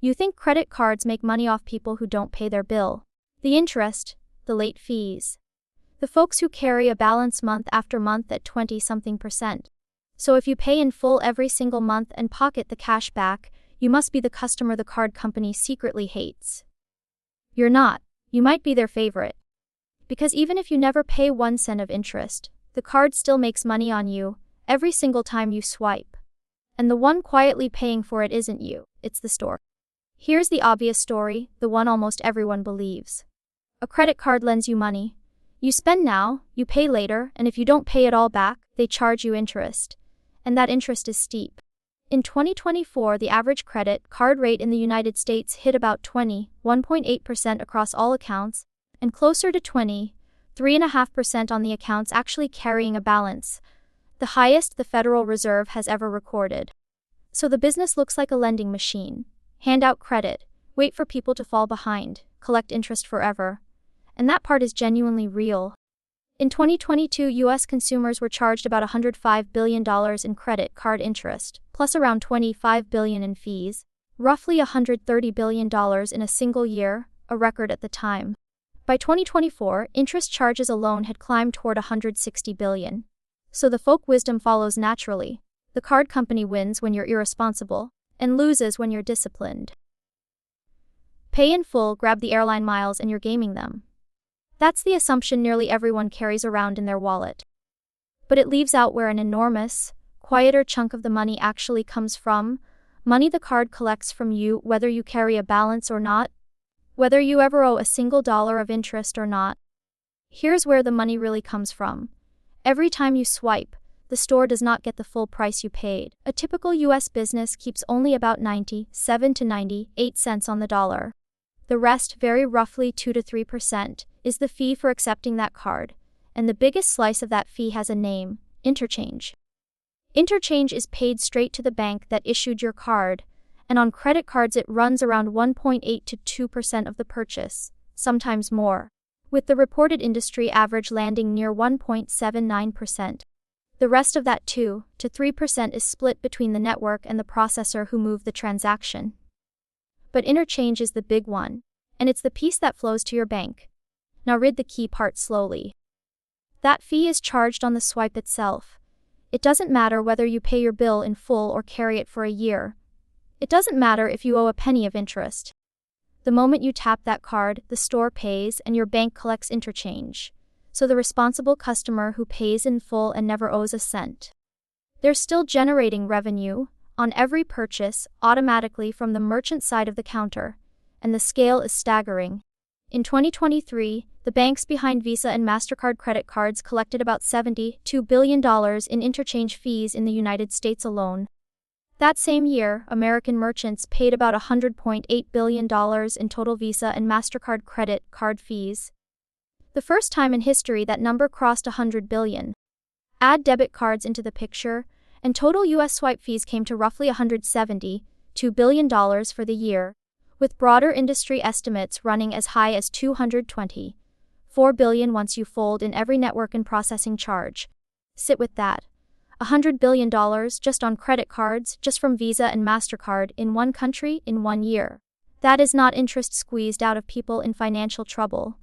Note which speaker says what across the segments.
Speaker 1: You think credit cards make money off people who don't pay their bill. The interest, the late fees. The folks who carry a balance month after month at 20-something%. So if you pay in full every single month and pocket the cash back, you must be the customer the card company secretly hates. You're not. You might be their favorite. Because even if you never pay 1 cent of interest, the card still makes money on you every single time you swipe. And the one quietly paying for it isn't you, it's the store. Here's the obvious story, the one almost everyone believes. A credit card lends you money. You spend now, you pay later, and if you don't pay it all back, they charge you interest. And that interest is steep. In 2024, the average credit card rate in the United States hit about 21.8% across all accounts, and closer to 23.5% on the accounts actually carrying a balance, the highest the Federal Reserve has ever recorded. So the business looks like a lending machine. Hand out credit, wait for people to fall behind, collect interest forever. And that part is genuinely real. In 2022, U.S. consumers were charged about $105 billion in credit card interest, plus around $25 billion in fees, roughly $130 billion in a single year, a record at the time. By 2024, interest charges alone had climbed toward $160 billion. So the folk wisdom follows naturally. The card company wins when you're irresponsible, and loses when you're disciplined. Pay in full, grab the airline miles, and you're gaming them. That's the assumption nearly everyone carries around in their wallet. But it leaves out where an enormous, quieter chunk of the money actually comes from, money the card collects from you whether you carry a balance or not, whether you ever owe a single dollar of interest or not. Here's where the money really comes from. Every time you swipe, the store does not get the full price you paid. A typical U.S. business keeps only about 97 to 98 cents on the dollar. The rest, very roughly 2 to 3%, is the fee for accepting that card, and the biggest slice of that fee has a name: interchange. Interchange is paid straight to the bank that issued your card, and on credit cards it runs around 1.8 to 2% of the purchase, sometimes more, with the reported industry average landing near 1.79%. The rest of that 2 to 3% is split between the network and the processor who move the transaction. But interchange is the big one, and it's the piece that flows to your bank. Now read the key part slowly. That fee is charged on the swipe itself. It doesn't matter whether you pay your bill in full or carry it for a year. It doesn't matter if you owe a penny of interest. The moment you tap that card, the store pays and your bank collects interchange. So the responsible customer who pays in full and never owes a cent. They're still generating revenue on every purchase automatically from the merchant side of the counter, and the scale is staggering. In 2023, the banks behind Visa and Mastercard credit cards collected about $72 billion in interchange fees in the United States alone. That same year, American merchants paid about $100.8 billion in total Visa and Mastercard credit card fees. The first time in history that number crossed $100 billion. Add debit cards into the picture, and total U.S. swipe fees came to roughly $172 billion for the year, with broader industry estimates running as high as $224 billion once you fold in every network and processing charge. Sit with that. $100 billion just on credit cards, just from Visa and Mastercard in one country in 1 year. That is not interest squeezed out of people in financial trouble.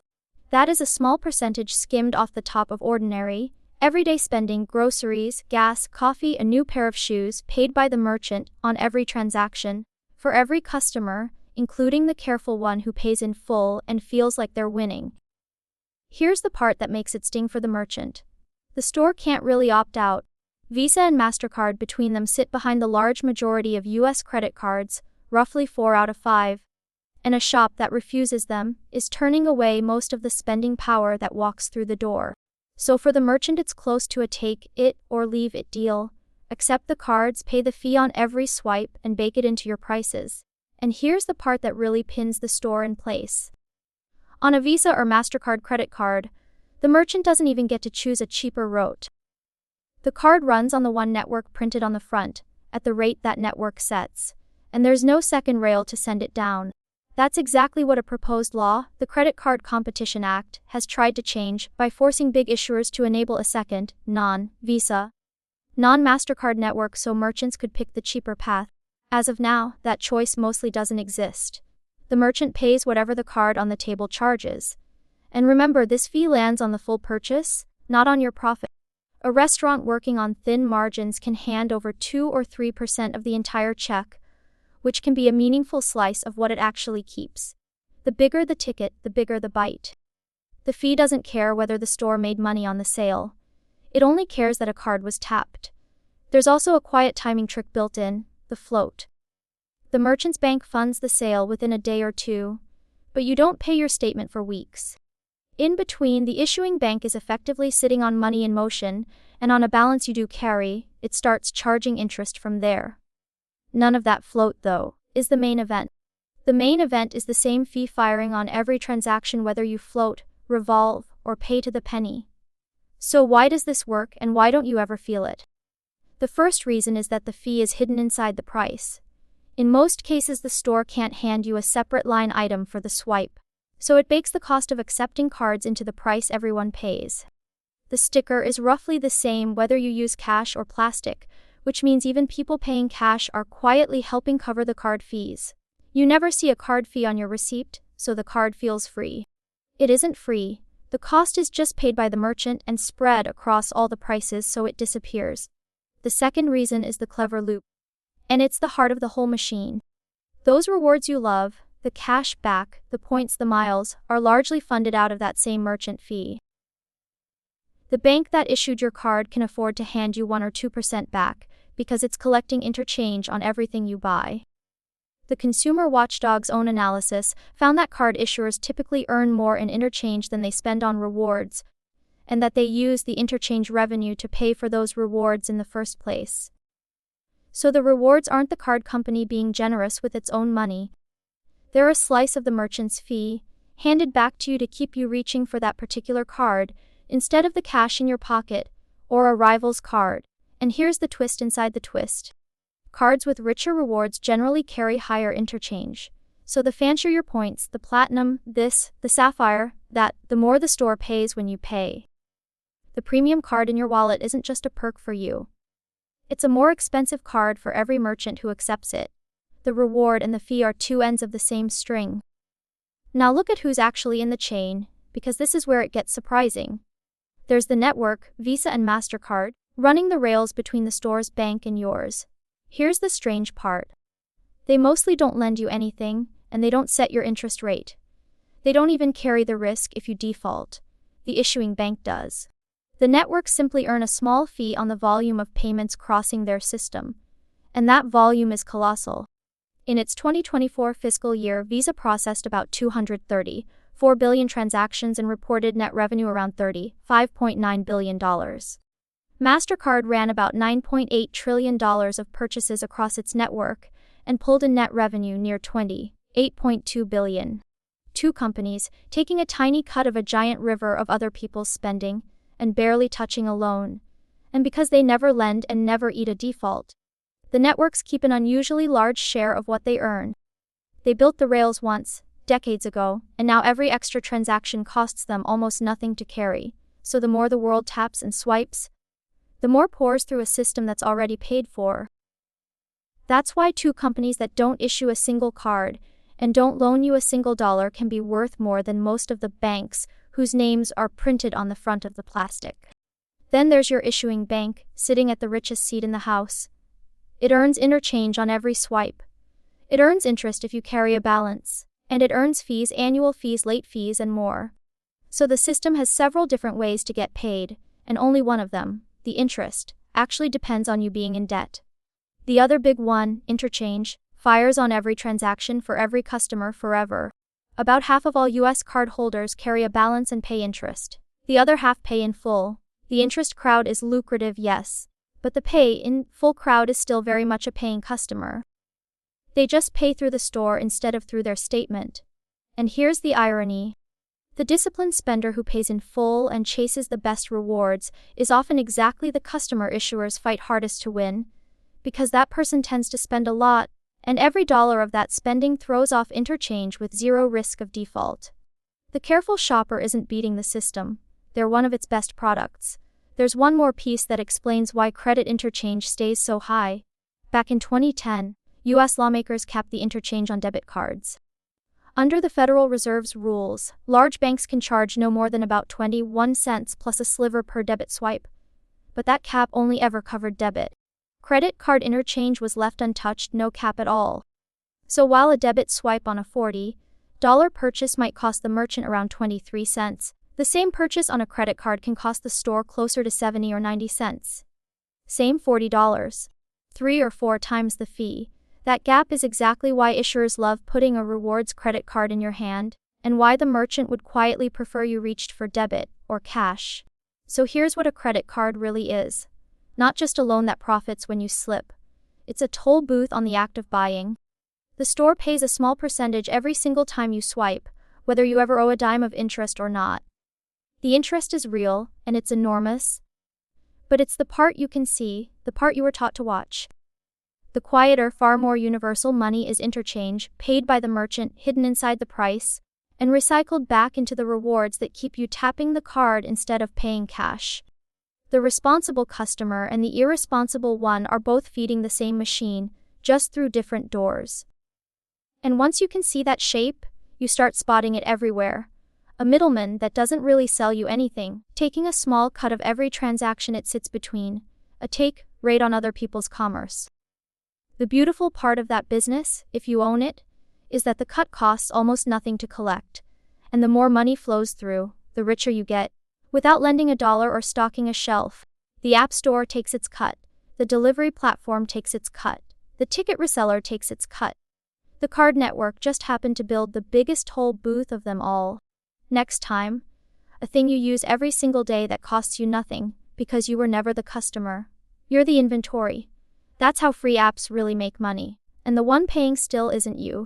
Speaker 1: That is a small percentage skimmed off the top of ordinary, everyday spending: groceries, gas, coffee, a new pair of shoes, paid by the merchant on every transaction, for every customer, including the careful one who pays in full and feels like they're winning. Here's the part that makes it sting for the merchant. The store can't really opt out. Visa and Mastercard between them sit behind the large majority of U.S. credit cards, roughly 4 out of 5. And a shop that refuses them is turning away most of the spending power that walks through the door. So for the merchant it's close to a take it or leave it deal. Accept the cards, pay the fee on every swipe, and bake it into your prices. And here's the part that really pins the store in place. On a Visa or Mastercard credit card, the merchant doesn't even get to choose a cheaper route. The card runs on the one network printed on the front, at the rate that network sets, and there's no second rail to send it down. That's exactly what a proposed law, the Credit Card Competition Act, has tried to change by forcing big issuers to enable a second, non-Visa, non-Mastercard network so merchants could pick the cheaper path. As of now, that choice mostly doesn't exist. The merchant pays whatever the card on the table charges. And remember, this fee lands on the full purchase, not on your profit. A restaurant working on thin margins can hand over 2 or 3% of the entire check, which can be a meaningful slice of what it actually keeps. The bigger the ticket, the bigger the bite. The fee doesn't care whether the store made money on the sale. It only cares that a card was tapped. There's also a quiet timing trick built in, the float. The merchant's bank funds the sale within a day or two, but you don't pay your statement for weeks. In between, the issuing bank is effectively sitting on money in motion, and on a balance you do carry, it starts charging interest from there. None of that float, though, is the main event. The main event is the same fee firing on every transaction, whether you float, revolve, or pay to the penny. So why does this work, and why don't you ever feel it? The first reason is that the fee is hidden inside the price. In most cases, the store can't hand you a separate line item for the swipe, so it bakes the cost of accepting cards into the price everyone pays. The sticker is roughly the same whether you use cash or plastic, which means even people paying cash are quietly helping cover the card fees. You never see a card fee on your receipt, so the card feels free. It isn't free. The cost is just paid by the merchant and spread across all the prices, so it disappears. The second reason is the clever loop. And it's the heart of the whole machine. Those rewards you love, the cash back, the points, the miles, are largely funded out of that same merchant fee. The bank that issued your card can afford to hand you 1 or 2% back, because it's collecting interchange on everything you buy. The Consumer Watchdog's own analysis found that card issuers typically earn more in interchange than they spend on rewards, and that they use the interchange revenue to pay for those rewards in the first place. So the rewards aren't the card company being generous with its own money. They're a slice of the merchant's fee, handed back to you to keep you reaching for that particular card, instead of the cash in your pocket, or a rival's card. And here's the twist inside the twist. Cards with richer rewards generally carry higher interchange. So the fancier your points, the platinum, this, the sapphire, that, the more the store pays when you pay. The premium card in your wallet isn't just a perk for you. It's a more expensive card for every merchant who accepts it. The reward and the fee are two ends of the same string. Now look at who's actually in the chain, because this is where it gets surprising. There's the network, Visa and Mastercard, running the rails between the store's bank and yours. Here's the strange part. They mostly don't lend you anything, and they don't set your interest rate. They don't even carry the risk if you default. The issuing bank does. The networks simply earn a small fee on the volume of payments crossing their system, and that volume is colossal. In its 2024 fiscal year, Visa processed about 234 billion transactions and reported net revenue around $35.9 billion. Mastercard ran about $9.8 trillion of purchases across its network and pulled in net revenue near $28.2 billion. Two companies, taking a tiny cut of a giant river of other people's spending, and barely touching a loan. And because they never lend and never eat a default, the networks keep an unusually large share of what they earn. They built the rails once, decades ago, and now every extra transaction costs them almost nothing to carry. So the more the world taps and swipes, the more pours through a system that's already paid for. That's why two companies that don't issue a single card and don't loan you a single dollar can be worth more than most of the banks whose names are printed on the front of the plastic. Then there's your issuing bank, sitting at the richest seat in the house. It earns interchange on every swipe. It earns interest if you carry a balance, and it earns fees, annual fees, late fees, and more. So the system has several different ways to get paid, and only one of them, the interest, actually depends on you being in debt. The other big one, interchange, fires on every transaction for every customer forever. About half of all U.S. card holders carry a balance and pay interest. The other half pay in full. The interest crowd is lucrative, yes, but the pay-in-full crowd is still very much a paying customer. They just pay through the store instead of through their statement. And here's the irony. The disciplined spender who pays in full and chases the best rewards is often exactly the customer issuers fight hardest to win, because that person tends to spend a lot, and every dollar of that spending throws off interchange with zero risk of default. The careful shopper isn't beating the system. They're one of its best products. There's one more piece that explains why credit interchange stays so high. Back in 2010, US lawmakers capped the interchange on debit cards. Under the Federal Reserve's rules, large banks can charge no more than about 21 cents plus a sliver per debit swipe. But that cap only ever covered debit. Credit card interchange was left untouched, no cap at all. So while a debit swipe on a $40 purchase might cost the merchant around 23 cents, the same purchase on a credit card can cost the store closer to 70 or 90 cents. Same $40. 3 or 4 times the fee. That gap is exactly why issuers love putting a rewards credit card in your hand, and why the merchant would quietly prefer you reached for debit or cash. So here's what a credit card really is. Not just a loan that profits when you slip. It's a toll booth on the act of buying. The store pays a small percentage every single time you swipe, whether you ever owe a dime of interest or not. The interest is real, and it's enormous. But it's the part you can see, the part you were taught to watch. The quieter, far more universal money is interchange, paid by the merchant, hidden inside the price, and recycled back into the rewards that keep you tapping the card instead of paying cash. The responsible customer and the irresponsible one are both feeding the same machine, just through different doors. And once you can see that shape, you start spotting it everywhere. A middleman that doesn't really sell you anything, taking a small cut of every transaction it sits between, a take rate on other people's commerce. The beautiful part of that business, if you own it, is that the cut costs almost nothing to collect, and the more money flows through, the richer you get. Without lending a dollar or stocking a shelf, the app store takes its cut, the delivery platform takes its cut, the ticket reseller takes its cut. The card network just happened to build the biggest toll booth of them all. Next time, a thing you use every single day that costs you nothing, because you were never the customer. You're the inventory. That's how free apps really make money. And the one paying still isn't you.